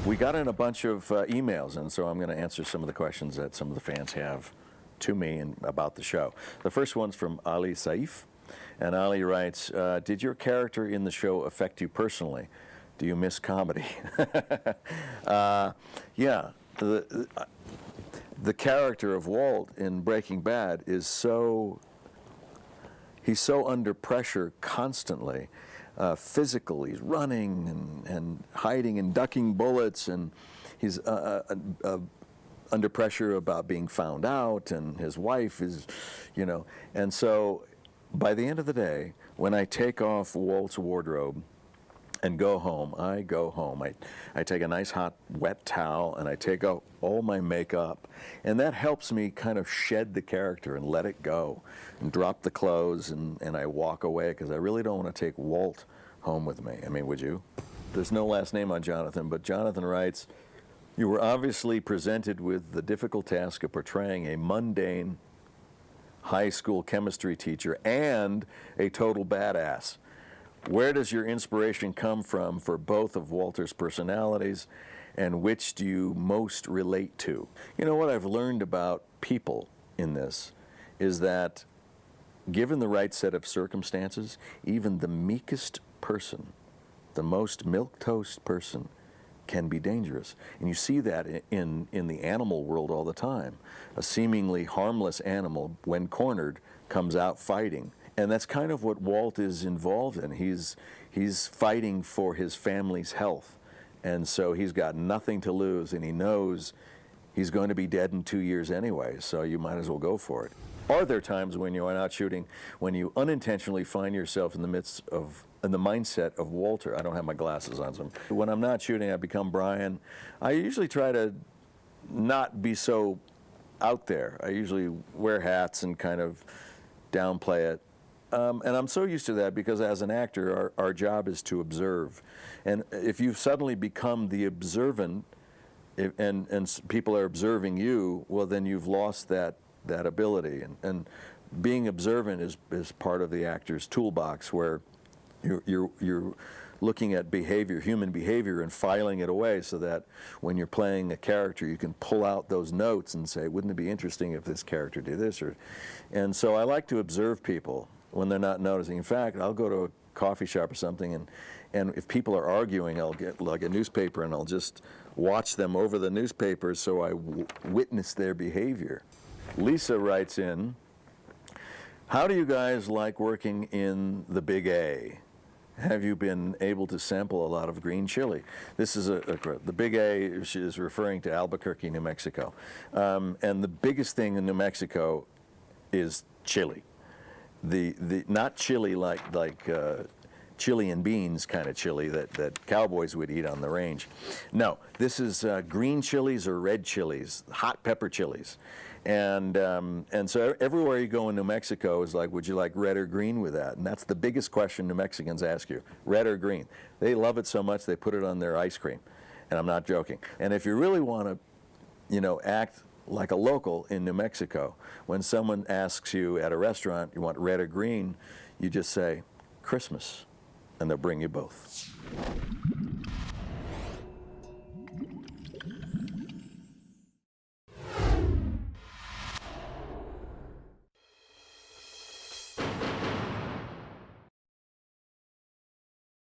We got in a bunch of emails, and so I'm going to answer some of the questions that some of the fans have to me and about the show. The first one's from Ali Saif, and Ali writes, did your character in the show affect you personally? Do you miss comedy? Yeah, the character of Walt in Breaking Bad is he's so under pressure constantly. Physical, he's running and hiding and ducking bullets, and he's under pressure about being found out, and his wife is, you know, and so by the end of the day, when I take off Walt's wardrobe and go home, I take a nice hot wet towel and I take out all my makeup, and that helps me kind of shed the character and let it go and drop the clothes, and I walk away because I really don't want to take Walt home with me. I mean, would you? There's no last name on Jonathan, but Jonathan writes, you were obviously presented with the difficult task of portraying a mundane high school chemistry teacher and a total badass. Where does your inspiration come from for both of Walter's personalities, and which do you most relate to? You know, what I've learned about people in this is that given the right set of circumstances, even the meekest person, the most milquetoast person, can be dangerous. And you see that in the animal world all the time. A seemingly harmless animal, when cornered, comes out fighting. And that's kind of what Walt is involved in. He's fighting for his family's health. And so he's got nothing to lose, and he knows he's going to be dead in 2 years anyway, so you might as well go for it. Are there times when you are out shooting when you unintentionally find yourself in the midst of, in the mindset of Walter? I don't have my glasses on, so when I'm not shooting, I become Brian. I usually try to not be so out there. I usually wear hats and kind of downplay it. And I'm so used to that because as an actor, our job is to observe. And if you suddenly become the observant, and people are observing you, well, then you've lost that ability. And being observant is part of the actor's toolbox, where you're looking at behavior, human behavior, and filing it away so that when you're playing a character, you can pull out those notes and say, wouldn't it be interesting if this character did this? And so I like to observe people when they're not noticing. In fact, I'll go to a coffee shop or something, and if people are arguing, I'll get like a newspaper and I'll just watch them over the newspaper so I witness their behavior. Lisa writes in, how do you guys like working in the Big A? Have you been able to sample a lot of green chili? This is the Big A is referring to Albuquerque, New Mexico. And the biggest thing in New Mexico is chili. Not chili like chili and beans kind of chili that cowboys would eat on the range. No, this is green chilies or red chilies, hot pepper chilies. And so everywhere you go in New Mexico is like, would you like red or green with that? And that's the biggest question New Mexicans ask you, red or green. They love it so much they put it on their ice cream. And I'm not joking. And if you really want to, you know, act like a local in New Mexico, when someone asks you at a restaurant, you want red or green, you just say, Christmas, and they'll bring you both.